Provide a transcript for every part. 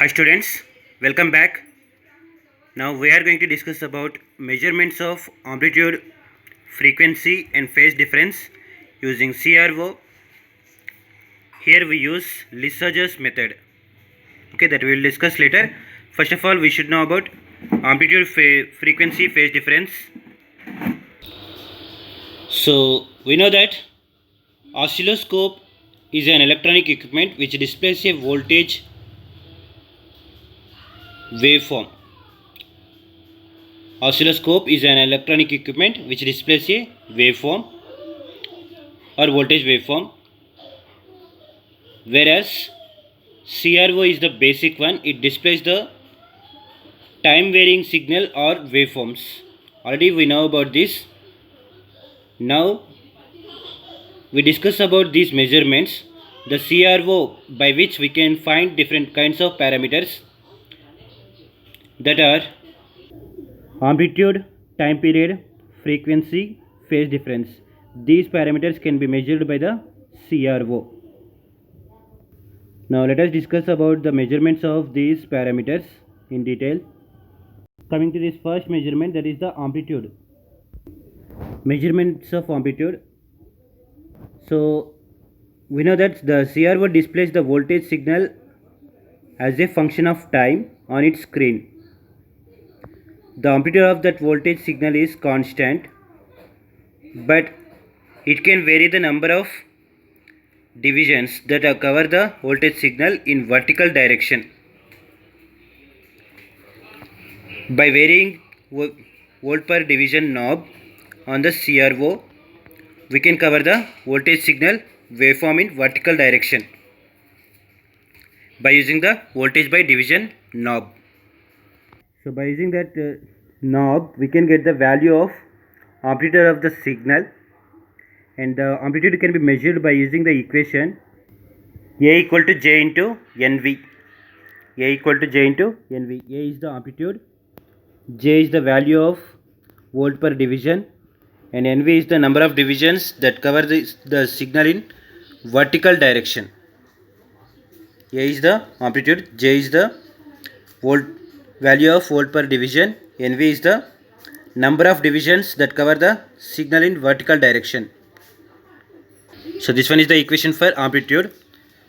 Hi students, welcome back. Now we are going to discuss about measurements of amplitude, frequency and phase difference using CRO. Here we use Lissajous method. Okay, that we will discuss later. First of all, we should know about amplitude, frequency, phase difference. So we know that oscilloscope is an electronic equipment which displays a voltage waveform. Oscilloscope is an electronic equipment which displays a waveform or voltage waveform, whereas CRO is the basic one. It displays the time varying signal or waveforms. Already we know about this. Now we discuss about these measurements. The CRO, by which we can find different kinds of parameters, that are amplitude, time period, frequency, phase difference. These parameters can be measured by the CRO. Now let us discuss about the measurements of these parameters in detail. Coming to this first measurement, that is the amplitude. Measurements of amplitude. So we know that the CRO displays the voltage signal as a function of time on its screen. The amplitude of that voltage signal is constant, but it can vary the number of divisions that cover the voltage signal in vertical direction. By varying volt per division knob on the CRO, we can cover the voltage signal waveform in vertical direction by using the voltage by division knob. So by using that knob, we can get the value of amplitude of the signal, and the amplitude can be measured by using the equation A equal to J into NV. A equal to J into NV. A is the amplitude, J is the value of volt per division, and NV is the number of divisions that cover the signal in vertical direction. A is the amplitude, J is the value of volt per division, NV is the number of divisions that cover the signal in vertical direction. So this one is the equation for amplitude.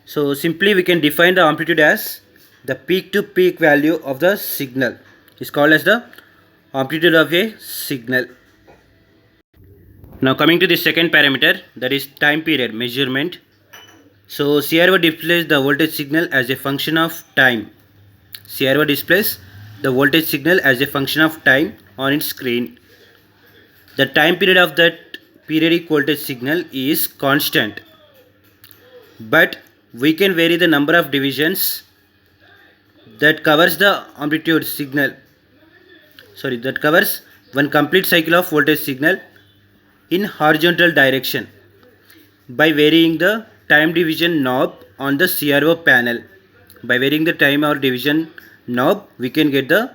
So simply we can define the amplitude as the peak to peak value of the signal is called as the amplitude of a signal. Now coming to the second parameter, that is time period measurement. So CRO displays the voltage signal as a function of time. CRO displays the voltage signal as a function of time on its screen. The time period of that periodic voltage signal is constant, but we can vary the number of divisions that covers the amplitude signal. That covers one complete cycle of voltage signal in horizontal direction by varying the time division knob on the CRO panel. By varying the time or division knob, we can get the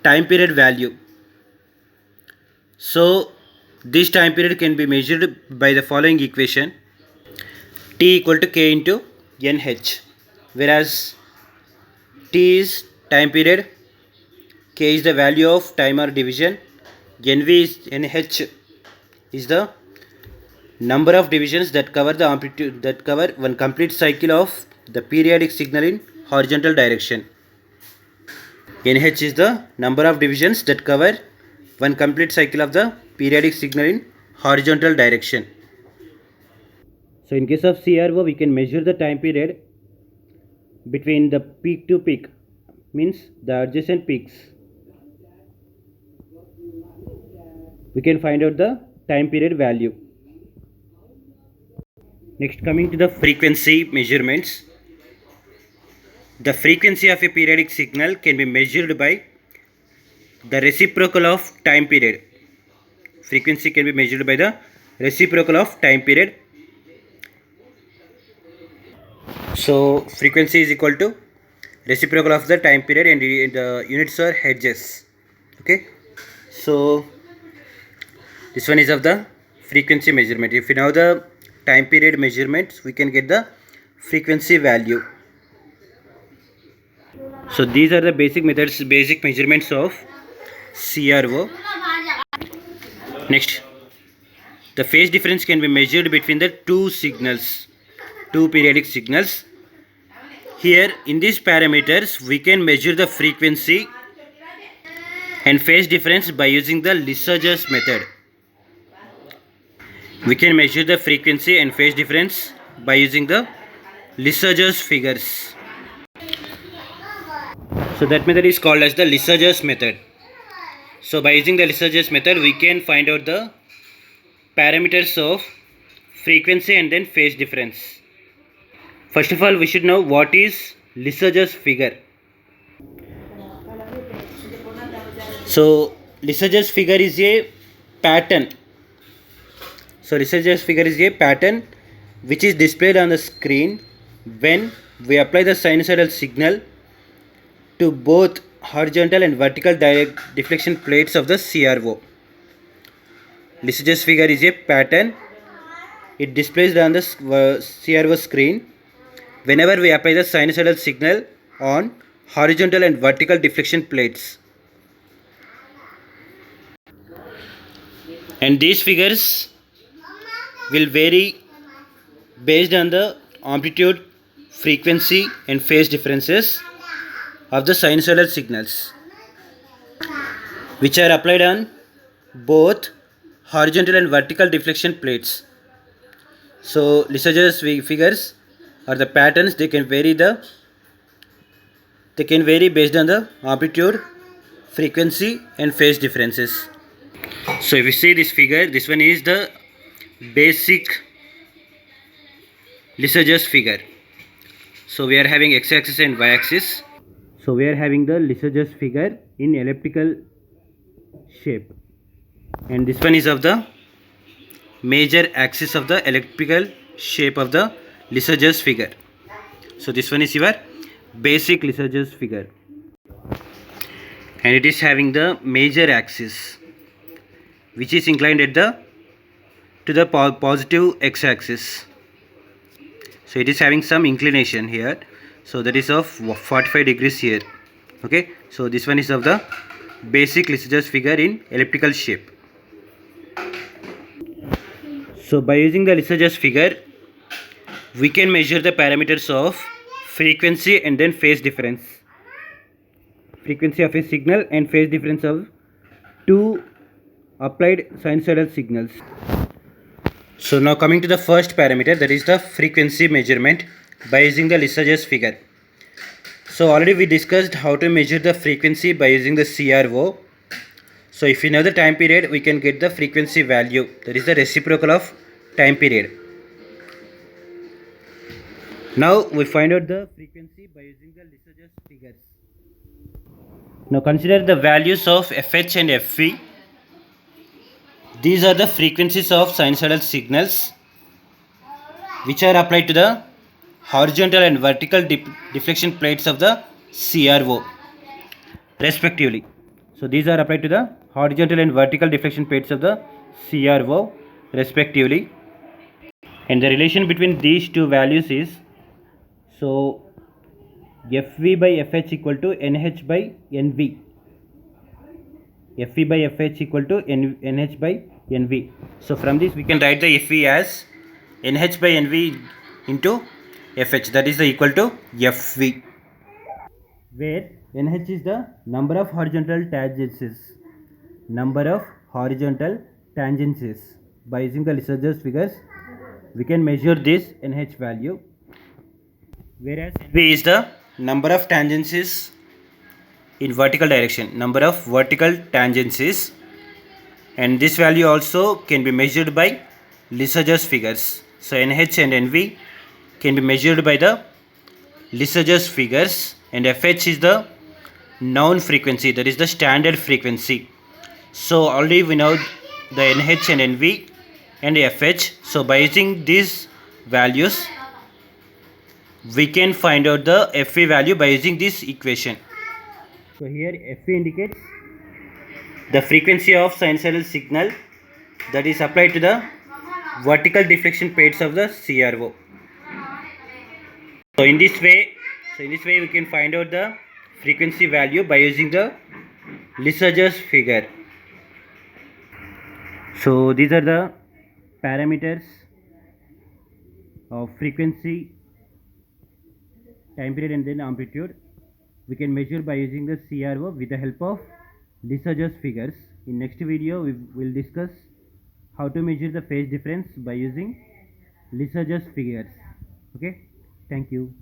time period value. So this time period can be measured by the following equation: T equal to K into NH, whereas T is time period, K is the value of time or division, NH is the number of divisions that cover the amplitude, that cover one complete cycle of the periodic signal in horizontal direction. NH is the number of divisions that cover one complete cycle of the periodic signal in horizontal direction. So in case of CRO, we can measure the time period between the peak to peak, means the adjacent peaks. We can find out the time period value. Next, coming to the frequency measurements. The frequency of a periodic signal can be measured by the reciprocal of time period. Frequency can be measured by the reciprocal of time period. So frequency is equal to reciprocal of the time period, and the units are hertz. Okay. So this one is of the frequency measurement. If we know the time period measurements, we can get the frequency value. So these are the basic methods, basic measurements of CRO. Next, the phase difference can be measured between the two signals, two periodic signals. Here in these parameters we can measure the frequency and phase difference by using the Lissajous method. We can measure the frequency and phase difference by using the Lissajous figures. So that method is called as the Lissajous method. So by using the Lissajous method we can find out the parameters of frequency and then phase difference. First of all, we should know what is Lissajous figure. So Lissajous figure is a pattern. So Lissajous figure is a pattern which is displayed on the screen when we apply the sinusoidal signal to both horizontal and vertical direct deflection plates of the CRO. Lissajous figure is a pattern. It displays on the CRO screen whenever we apply the sinusoidal signal on horizontal and vertical deflection plates. And these figures will vary based on the amplitude, frequency and phase differences of the sinusoidal signals which are applied on both horizontal and vertical deflection plates. So Lissajous figures are the patterns. They can vary based on the amplitude, frequency and phase differences. So if you see this figure, this one is the basic Lissajous figure. So we are having x-axis and y-axis. So we are having the Lissajous figure in elliptical shape, and this one is of the major axis of the elliptical shape of the Lissajous figure. So this one is your basic Lissajous figure, and it is having the major axis which is inclined at to the positive x-axis. So it is having some inclination here, so that is of 45 degrees here. Okay, so this one is of the basic Lissajous figure in elliptical shape. So by using the Lissajous figure we can measure the parameters of frequency and then phase difference, frequency of a signal and phase difference of two applied sinusoidal signals. So now coming to the first parameter, that is the frequency measurement by using the Lissajous figure. So already we discussed how to measure the frequency by using the CRO. So if we know the time period, we can get the frequency value, that is the reciprocal of time period. Now we find out the frequency by using the Lissajous figures. Now consider the values of FH and FV. These are the frequencies of sinusoidal signals which are applied to the horizontal and vertical deflection plates of the CRO respectively. So these are applied to the horizontal and vertical deflection plates of the CRO respectively, and the relation between these two values is, so FV by FH equal to NH by NV. FV by FH equal to NH by NV. So from this we can write the FV as NH by NV into FH, that is the equal to FV, where NH is the number of horizontal tangencies. By using the Lissajous figures we can measure this NH value, whereas NV is the number of tangencies in vertical direction, number of vertical tangencies, and this value also can be measured by Lissajous figures. So NH and NV can be measured by the Lissajous figures, and FH is the known frequency, that is the standard frequency. So already we know the NH and NV and FH. So by using these values we can find out the FV value by using this equation. So here FV indicates the frequency of sinusoidal signal that is applied to the vertical deflection plates of the CRO. So in this way we can find out the frequency value by using the Lissajous figure. So these are the parameters of frequency, time period, and then amplitude. We can measure by using the CRO with the help of Lissajous figures. In next video we will discuss how to measure the phase difference by using Lissajous figures. Okay, thank you.